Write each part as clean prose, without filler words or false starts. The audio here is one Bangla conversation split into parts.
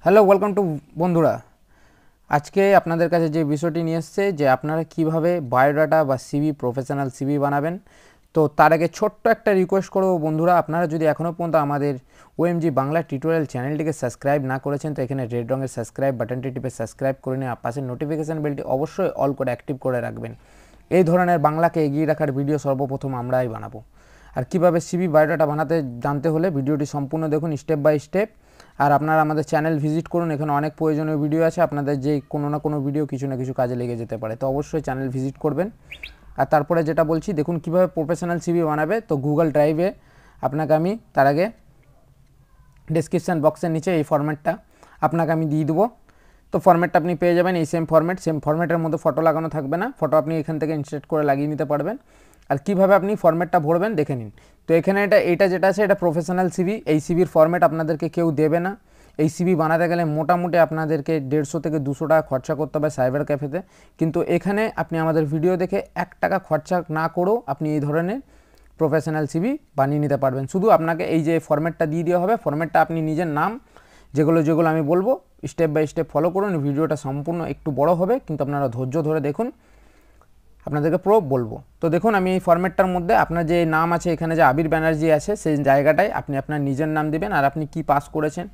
হ্যালো ওয়েলকাম টু বন্ধুরা। আজকে আপনাদের কাছে যে বিষয়টি নিয়ে এসেছে যে আপনারা কিভাবে বায়োডাটা বা সিভি প্রফেশনাল সিভি বানাবেন। তো তার আগে ছোট্ট একটা রিকোয়েস্ট করব বন্ধুরা, আপনারা যদি এখনও পর্যন্ত আমাদের ওএমজি বাংলা টিউটোরিয়াল চ্যানেলটিকে সাবস্ক্রাইব না করেছেন তো এখানে রেড রঙের সাবস্ক্রাইব বাটনটি টিপে সাবস্ক্রাইব করে নিয়ে পাশের নোটিফিকেশান বেলটি অবশ্যই অল করে অ্যাক্টিভ করে রাখবেন। এই ধরনের বাংলাকে এগিয়ে রাখার ভিডিও সর্বপ্রথম আমরাই বানাবো। আর কিভাবে সিভি বায়োডাটা বানাতে জানতে হলে ভিডিওটি সম্পূর্ণ দেখুন স্টেপ বাই স্টেপ। আর আপনারা আমাদের চ্যানেল ভিজিট করুন, এখানে অনেক প্রয়োজনীয় ভিডিও আছে, আপনাদের যে কোনো না কোনো ভিডিও কিছু না কিছু কাজে লেগে যেতে পারে, তো অবশ্যই চ্যানেল ভিজিট করবেন। আর তারপরে যেটা বলছি দেখুন কিভাবে প্রফেশনাল সিভি বানাবে। তো গুগল ড্রাইভে আপনাকে আমি তার আগে ডেসক্রিপশান বক্সের নিচে এই ফরম্যাটটা আপনাকে আমি দিয়ে দেবো। তো ফরম্যাটটা আপনি পেয়ে যাবেন, এই সেম ফরম্যাটের মধ্যে ফটো লাগানো থাকবে না, ফটো আপনি এখান থেকে ইনসার্ট করে লাগিয়ে নিতে পারবেন। আর কীভাবে আপনি ফরম্যাটটা ভরবেন দেখে নিন। তো এখানে এটা যেটা আছে এটা প্রফেশনাল সিভি, এই সিভির ফরম্যাট আপনাদেরকে কেউ দেবে না। এই সিভি বানাতে গেলে মোটামুটি আপনাদেরকে 150 থেকে 200 টাকা খরচা করতে হবে সাইবার ক্যাফেতে, কিন্তু এখানে আপনি আমাদের ভিডিও দেখে 1 টাকা খরচা না করেও আপনি এই ধরনের প্রফেশনাল সিভি বানিয়ে নিতে পারবেন। শুধু আপনাকে এই যে ফরম্যাটটা দিয়ে দেওয়া হবে, ফরম্যাটটা আপনি নিজের নাম যেগুলো আমি বলবো স্টেপ বাই স্টেপ ফলো করুন। ভিডিওটা সম্পূর্ণ একটু বড় হবে কিন্তু আপনারা ধৈর্য ধরে দেখুন, আপনাদেরকে পুরো বলবো। তো দেখুন আমি এই ফরম্যাটটার মধ্যে আপনার যে নাম আছে এখানে যে আবির ব্যানার্জি আছে সেই জায়গাটায় আপনি আপনার নিজের নাম দিবেন আর আপনি কি পাস করেছেন।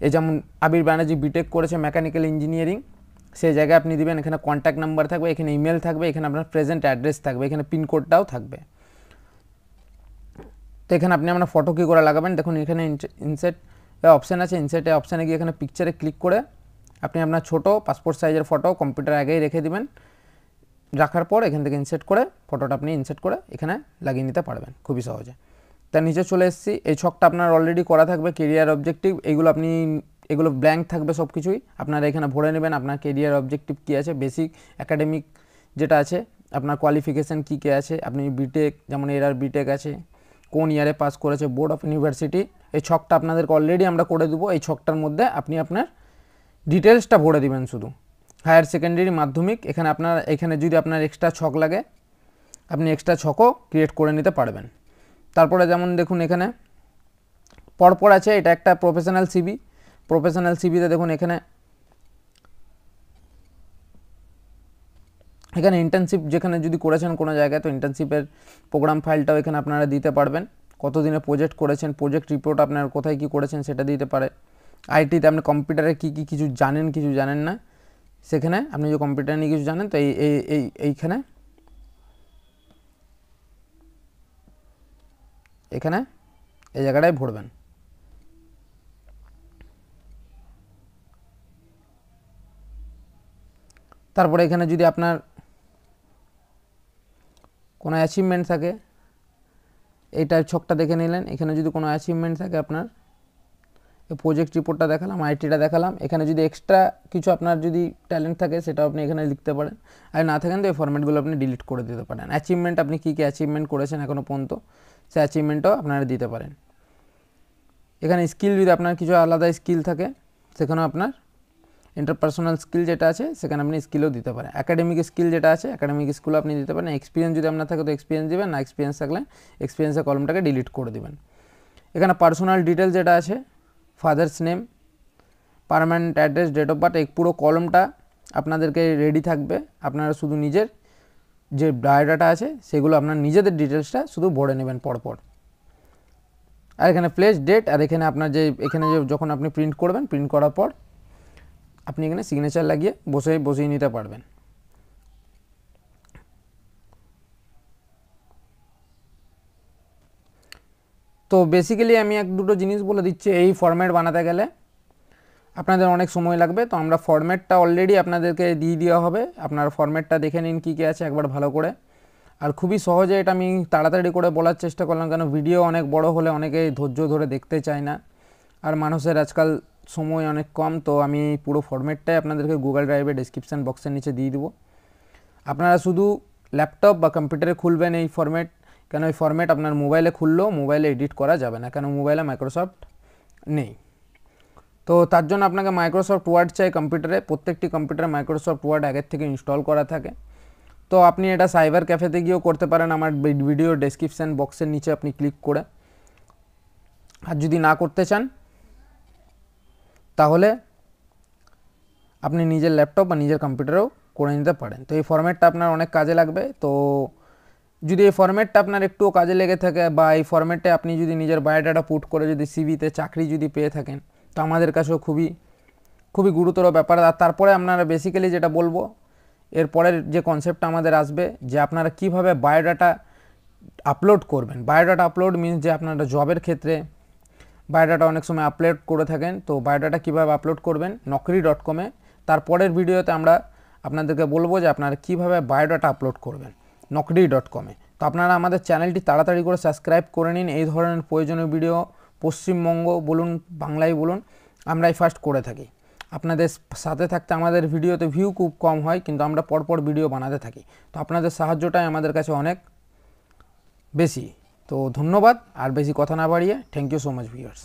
এই যেমন আবির ব্যানার্জি বিটেক করেছে মেকানিক্যাল ইঞ্জিনিয়ারিং, সেই জায়গায় আপনি দিবেন। এখানে কন্ট্যাক্ট নাম্বার থাকবে, এখানে ইমেল থাকবে, এখানে আপনার প্রেজেন্ট অ্যাড্রেস থাকবে, এখানে পিনকোডটাও থাকবে। তো এখানে আপনি আপনার ফটো কী করে লাগাবেন দেখুন, এখানে ইনসার্ট অপশান আছে, ইনসার্টে অপশানে গিয়ে এখানে পিকচারে ক্লিক করে আপনি আপনার ছোটো পাসপোর্ট সাইজের ফটো কম্পিউটার আগেই রেখে দিবেন। রাখার পর এখান থেকে ইনসার্ট করে ফটোটা আপনি ইনসার্ট করে এখানে লাগিয়ে নিতে পারবেন খুবই সহজে। তার নিচে চলে এসেছি, এই ছকটা আপনার অলরেডি করা থাকবে কেরিয়ার অবজেক্টিভ, এগুলো ব্ল্যাঙ্ক থাকবে সব কিছুই, আপনারা এখানে ভরে নেবেন। আপনার কেরিয়ার অবজেক্টিভ কী আছে, বেসিক একাডেমিক যেটা আছে, আপনার কোয়ালিফিকেশান কী কী আছে, আপনি বিটেক যেমন এরার বিটেক আছে, কোন ইয়ারে পাস করেছে, বোর্ড অফ ইউনিভার্সিটি, এই ছকটা আপনাদেরকে অলরেডি আমরা করে দেবো। এই ছকটার মধ্যে আপনি আপনার ডিটেলসটা ভরে দিবেন শুধু। হায়ার সেকেন্ডারি মাধ্যমিক এখানে যদি আপনার এক্সট্রা ছক লাগে আপনি এক্সট্রা ছকও ক্রিয়েট করে নিতে পারবেন। তারপরে যেমন দেখুন এখানে পরপর আছে, এটা একটা প্রফেশনাল সিভি। প্রফেশনাল সিভিতে দেখুন এখানে ইন্টার্নশিপ যেখানে যদি করেছেন কোনো জায়গায় তো ইন্টার্নশিপের প্রোগ্রাম ফাইলটাও এখানে আপনারা দিতে পারবেন। কতদিনে প্রজেক্ট করেছেন, প্রজেক্ট রিপোর্ট আপনার কোথায় কী করেছেন সেটা দিতে পারে। আইটিতে আপনি কম্পিউটারে কী কী কিছু জানেন না, সেখানে আপনি যে কম্পিউটার নিয়ে কিছু জানেন তো এইখানে এই জায়গাটায় ভরবেন। তারপরে এখানে যদি আপনার কোনো অ্যাচিভমেন্ট থাকে এইটার ছকটা দেখে নিলেন। এখানে যদি কোনো অ্যাচিভমেন্ট থাকে আপনার প্রজেক্ট রিপোর্টটা দেখালাম, আইটিটা দেখালাম, এখানে যদি এক্সট্রা কিছু আপনার যদি ট্যালেন্ট থাকে সেটাও আপনি এখানে লিখতে পারেন। আর না থাকেন তো এই ফরম্যাটগুলো আপনি ডিলিট করে দিতে পারেন। অ্যাচিভমেন্ট আপনি কী কী অ্যাচিভমেন্ট করেছেন এখনও পর্যন্ত সেই অ্যাচিভমেন্টও আপনারা দিতে পারেন। এখানে স্কিল যদি আপনার কিছু আলাদা স্কিল থাকে সেখানেও আপনার ইন্টারপার্সোনাল স্কিল যেটা আছে সেখানে আপনি স্কিলও দিতে পারেন। একাডেমিক স্কিল যেটা আছে একাডেমিক স্কিলও আপনি দিতে পারেন। এক্সপিরিয়েন্স যদি আপনার থাকে তো এক্সপিরিয়েন্স দেবেন, না এক্সপিরিয়েন্স থাকলে এক্সপিরিয়েন্সের কলমটাকে ডিলিট করে দেবেন। এখানে পার্সোনাল ডিটেলস যেটা আছে father's name, permanent address, date of birth, এই পুরো কলমটা আপনাদেরকে রেডি থাকবে। আপনারা শুধু নিজের যে বায়োডাটা আছে সেগুলো আপনার নিজেদের ডিটেলসটা শুধু ভরে নেবেন পরপর। আর এখানে প্লেস, ডেট, আর এখানে আপনার যে যখন আপনি প্রিন্ট করবেন, প্রিন্ট করার পর আপনি এখানে সিগনেচার লাগিয়ে বসিয়ে নিতে পারবেন। তো বেসিক্যালি আমি এক দুটো জিনিস বলে দিচ্ছি, এই ফরম্যাট বানাতে গেলে আপনাদের অনেক সময় লাগবে। তো আমরা ফরম্যাটটা অলরেডি আপনাদেরকে দিয়ে দেওয়া হবে, আপনারা ফরম্যাটটা দেখে নিন কী কী আছে একবার ভালো করে। আর খুবই সহজে এটা আমি তাড়াতাড়ি করে বলার চেষ্টা করলাম, কেন ভিডিও অনেক বড় হলে অনেকেই ধৈর্য ধরে দেখতে চায় না, আর মানুষের আজকাল সময় অনেক কম। তো আমি পুরো ফরম্যাটটাই আপনাদেরকে গুগল ড্রাইভে ডেসক্রিপশান বক্সের নিচে দিয়ে দেবো। আপনারা শুধু ল্যাপটপ বা কম্পিউটারে খুলবেন এই ফরম্যাট, কেন এই ফরম্যাট আপনার মোবাইলে খুললেও মোবাইলে এডিট করা যাবে না, কেন মোবাইলে মাইক্রোসফট নেই। তো তার জন্য আপনাকে মাইক্রোসফট ওয়ার্ড চাই কম্পিউটারে, প্রত্যেকটি কম্পিউটারে মাইক্রোসফট ওয়ার্ড আগের থেকে ইনস্টল করা থাকে। তো আপনি এটা সাইবার ক্যাফেতে গিয়েও করতে পারেন, আমার ভিডিও ডেসক্রিপশান বক্সের নিচে আপনি ক্লিক করে। আর যদি না করতে চান তাহলে আপনি নিজের ল্যাপটপ বা নিজের কম্পিউটারেও করে নিতে পারেন। তো এই ফরম্যাটটা আপনার অনেক কাজে লাগবে। তো যদি এই ফরম্যাটটা আপনার একটুও কাজে লেগে থাকে বা এই ফরম্যাটে আপনি যদি নিজের বায়োডাটা পুট করে যদি সিভিতে চাকরি যদি পেয়ে থাকেন, তো আমাদের কাছেও খুবই গুরুতর ব্যাপার। আর তারপরে আপনারা বেসিক্যালি যেটা বলবো, এরপরের যে কনসেপ্টটা আমাদের আসবে যে আপনারা কিভাবে বায়োডাটা আপলোড করবেন। বায়োডাটা আপলোড মিনস যে আপনারা জবের ক্ষেত্রে বায়োডাটা অনেক সময় আপলোড করে থাকেন, তো বায়োডাটা কীভাবে আপলোড করবেন naukri.com-এ। তারপরের ভিডিওতে আমরা আপনাদেরকে বলবো যে আপনারা কীভাবে বায়োডাটা আপলোড করবেন naukri.com-এ। তো আপনারা আমাদের চ্যানেলটি তাড়াতাড়ি করে সাবস্ক্রাইব করে নিন। এই ধরনের প্রয়োজনীয় ভিডিও পশ্চিমবঙ্গ বলুন, বাংলায় বলুন, আমরাই ফার্স্ট করে থাকি। আপনাদের সাথে থাকতে আমাদের ভিডিওতে ভিউ খুব কম হয়, কিন্তু আমরা পরপর ভিডিও বানাতে থাকি। তো আপনাদের সাহায্যটাই আমাদের কাছে অনেক বেশি। তো ধন্যবাদ। আর বেশি কথা না বাড়িয়ে, thank you so much viewers.